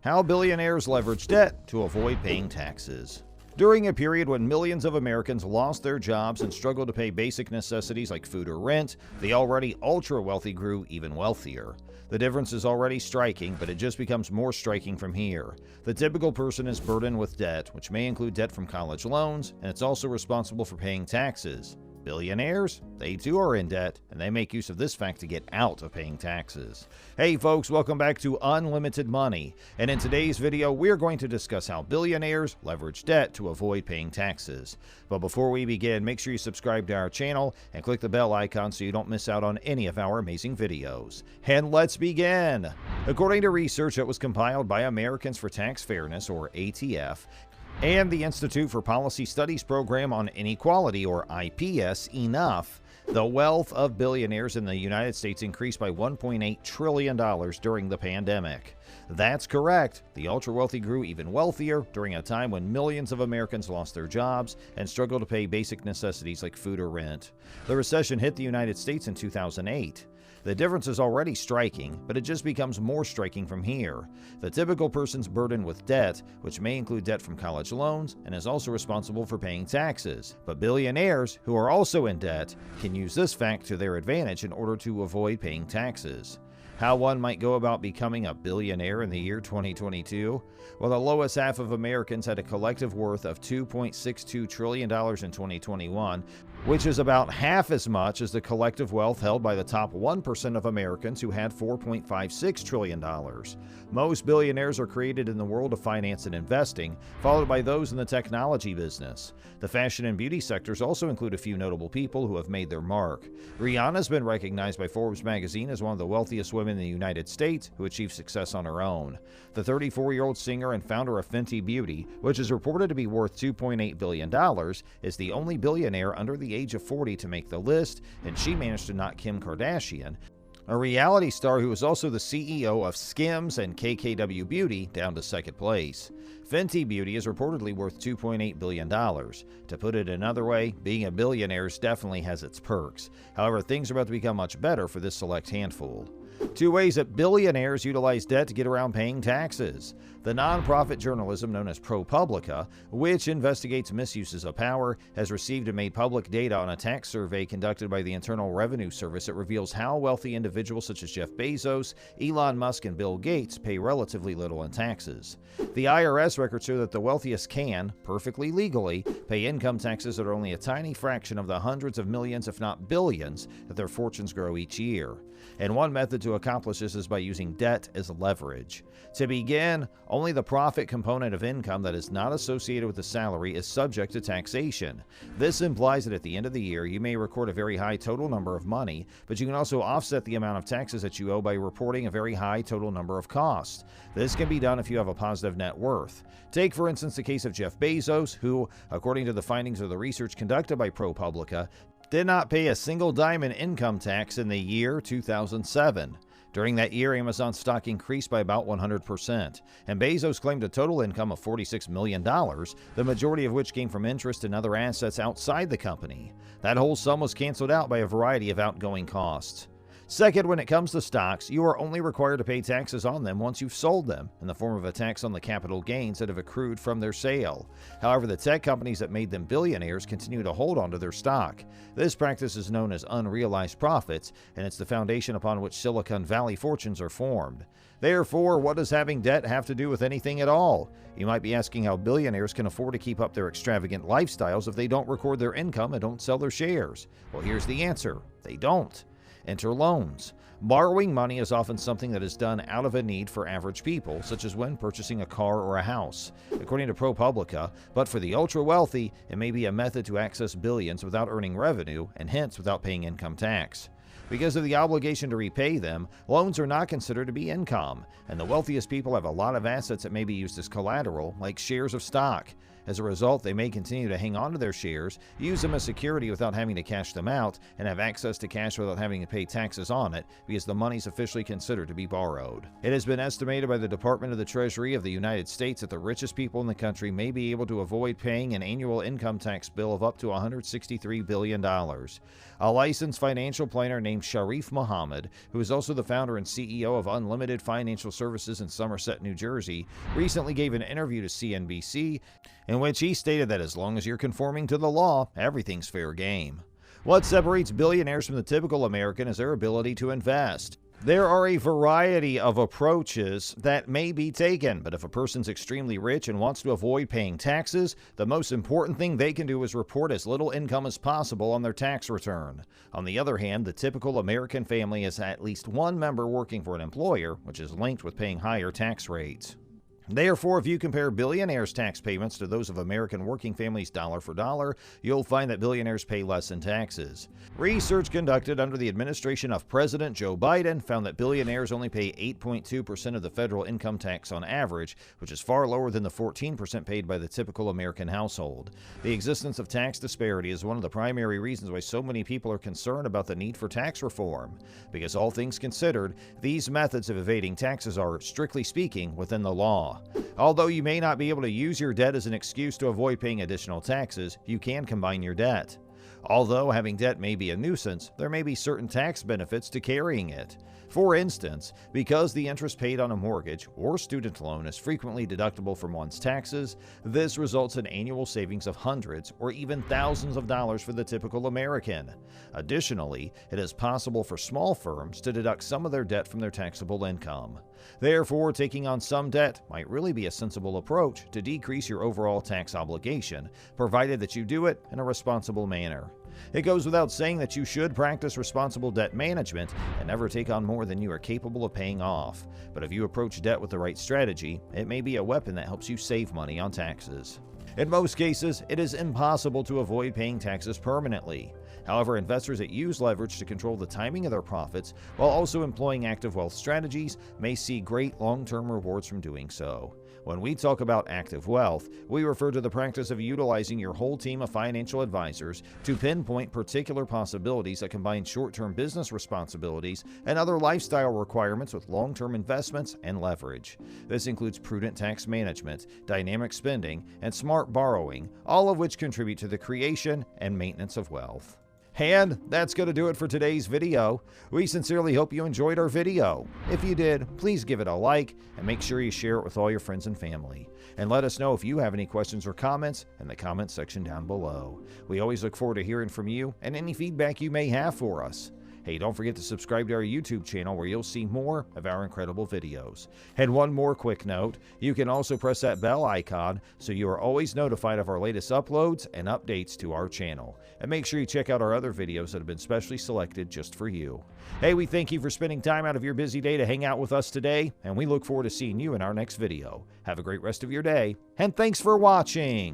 How billionaires leverage debt to avoid paying taxes. During a period when millions of Americans lost their jobs and struggled to pay basic necessities like food or rent, the already ultra-wealthy grew even wealthier. The difference is already striking, but it just becomes more striking from here. The typical person is burdened with debt, which may include debt from college loans, and it's also responsible for paying taxes. Billionaires, they too are in debt, and they make use of this fact to get out of paying taxes. Hey folks, welcome back to Unlimited Money, and in today's video we're going to discuss how billionaires leverage debt to avoid paying taxes. But before we begin, make sure you subscribe to our channel and click the bell icon so you don't miss out on any of our amazing videos. And let's begin! According to research that was compiled by Americans for Tax Fairness, or ATF, and the Institute for Policy Studies Program on Inequality, or IPS, Enough, the wealth of billionaires in the United States increased by $1.8 trillion during the pandemic. That's correct. The ultra-wealthy grew even wealthier during a time when millions of Americans lost their jobs and struggled to pay basic necessities like food or rent. The recession hit the United States in 2008. The difference is already striking, but it just becomes more striking from here. The typical person's burdened with debt, which may include debt from college loans, and is also responsible for paying taxes. But billionaires, who are also in debt, can use this fact to their advantage in order to avoid paying taxes. How one might go about becoming a billionaire in the year 2022? Well, the lowest half of Americans had a collective worth of $2.62 trillion in 2021, which is about half as much as the collective wealth held by the top 1% of Americans, who had $4.56 trillion. Most billionaires are created in the world of finance and investing, followed by those in the technology business. The fashion and beauty sectors also include a few notable people who have made their mark. Rihanna's been recognized by Forbes magazine as one of the wealthiest women in the United States who achieved success on her own. The 34-year-old singer and founder of Fenty Beauty, which is reported to be worth $2.8 billion, is the only billionaire under the age of 40 to make the list, and she managed to knock Kim Kardashian, a reality star who is also the CEO of Skims and KKW Beauty, down to second place. Fenty Beauty is reportedly worth $2.8 billion. To put it another way, being a billionaire definitely has its perks. However, things are about to become much better for this select handful. Two ways that billionaires utilize debt to get around paying taxes. The nonprofit journalism known as ProPublica, which investigates misuses of power, has received and made public data on a tax survey conducted by the Internal Revenue Service that reveals how wealthy individuals such as Jeff Bezos, Elon Musk, and Bill Gates pay relatively little in taxes. The IRS records show that the wealthiest can, perfectly legally, pay income taxes that are only a tiny fraction of the hundreds of millions, if not billions, that their fortunes grow each year. And one method to accomplish this is by using debt as leverage. To begin, only the profit component of income that is not associated with the salary is subject to taxation. This implies that at the end of the year, you may record a very high total number of money, but you can also offset the amount of taxes that you owe by reporting a very high total number of costs. This can be done if you have a positive net worth. Take, for instance, the case of Jeff Bezos, who, according to the findings of the research conducted by ProPublica, did not pay a single dime in income tax in the year 2007. During that year, Amazon stock increased by about 100%, and Bezos claimed a total income of $46 million, the majority of which came from interest and other assets outside the company. That whole sum was canceled out by a variety of outgoing costs. Second, when it comes to stocks, you are only required to pay taxes on them once you've sold them, in the form of a tax on the capital gains that have accrued from their sale. However, the tech companies that made them billionaires continue to hold onto their stock. This practice is known as unrealized profits, and it's the foundation upon which Silicon Valley fortunes are formed. Therefore, what does having debt have to do with anything at all? You might be asking how billionaires can afford to keep up their extravagant lifestyles if they don't record their income and don't sell their shares. Well, here's the answer: they don't. Enter loans. Borrowing money is often something that is done out of a need for average people, such as when purchasing a car or a house. According to ProPublica, but for the ultra-wealthy, it may be a method to access billions without earning revenue, and hence without paying income tax. Because of the obligation to repay them, loans are not considered to be income, and the wealthiest people have a lot of assets that may be used as collateral, like shares of stock. As a result, they may continue to hang on to their shares, use them as security without having to cash them out, and have access to cash without having to pay taxes on it because the money is officially considered to be borrowed. It has been estimated by the Department of the Treasury of the United States that the richest people in the country may be able to avoid paying an annual income tax bill of up to $163 billion. A licensed financial planner named named Sharif Muhammad, who is also the founder and CEO of Unlimited Financial Services in Somerset, New Jersey, recently gave an interview to CNBC in which he stated that as long as you're conforming to the law, everything's fair game. What separates billionaires from the typical American is their ability to invest. There are a variety of approaches that may be taken, but if a person's extremely rich and wants to avoid paying taxes, the most important thing they can do is report as little income as possible on their tax return. On the other hand, the typical American family has at least one member working for an employer, which is linked with paying higher tax rates. Therefore, if you compare billionaires' tax payments to those of American working families dollar for dollar, you'll find that billionaires pay less in taxes. Research conducted under the administration of President Joe Biden found that billionaires only pay 8.2% of the federal income tax on average, which is far lower than the 14% paid by the typical American household. The existence of tax disparity is one of the primary reasons why so many people are concerned about the need for tax reform. Because all things considered, these methods of evading taxes are, strictly speaking, within the law. Although you may not be able to use your debt as an excuse to avoid paying additional taxes, you can combine your debt. Although having debt may be a nuisance, there may be certain tax benefits to carrying it. For instance, because the interest paid on a mortgage or student loan is frequently deductible from one's taxes, this results in annual savings of hundreds or even thousands of dollars for the typical American. Additionally, it is possible for small firms to deduct some of their debt from their taxable income. Therefore, taking on some debt might really be a sensible approach to decrease your overall tax obligation, provided that you do it in a responsible manner. It goes without saying that you should practice responsible debt management and never take on more than you are capable of paying off. But if you approach debt with the right strategy, it may be a weapon that helps you save money on taxes. In most cases, it is impossible to avoid paying taxes permanently. However, investors that use leverage to control the timing of their profits while also employing active wealth strategies may see great long-term rewards from doing so. When we talk about active wealth, we refer to the practice of utilizing your whole team of financial advisors to pinpoint particular possibilities that combine short-term business responsibilities and other lifestyle requirements with long-term investments and leverage. This includes prudent tax management, dynamic spending, and smart borrowing, all of which contribute to the creation and maintenance of wealth. And that's going to do it for today's video. We sincerely hope you enjoyed our video. If you did, please give it a like and make sure you share it with all your friends and family. And let us know if you have any questions or comments in the comments section down below. We always look forward to hearing from you and any feedback you may have for us. Hey, don't forget to subscribe to our YouTube channel where you'll see more of our incredible videos. And one more quick note, you can also press that bell icon so you are always notified of our latest uploads and updates to our channel. And make sure you check out our other videos that have been specially selected just for you. Hey, we thank you for spending time out of your busy day to hang out with us today, and we look forward to seeing you in our next video. Have a great rest of your day, and thanks for watching!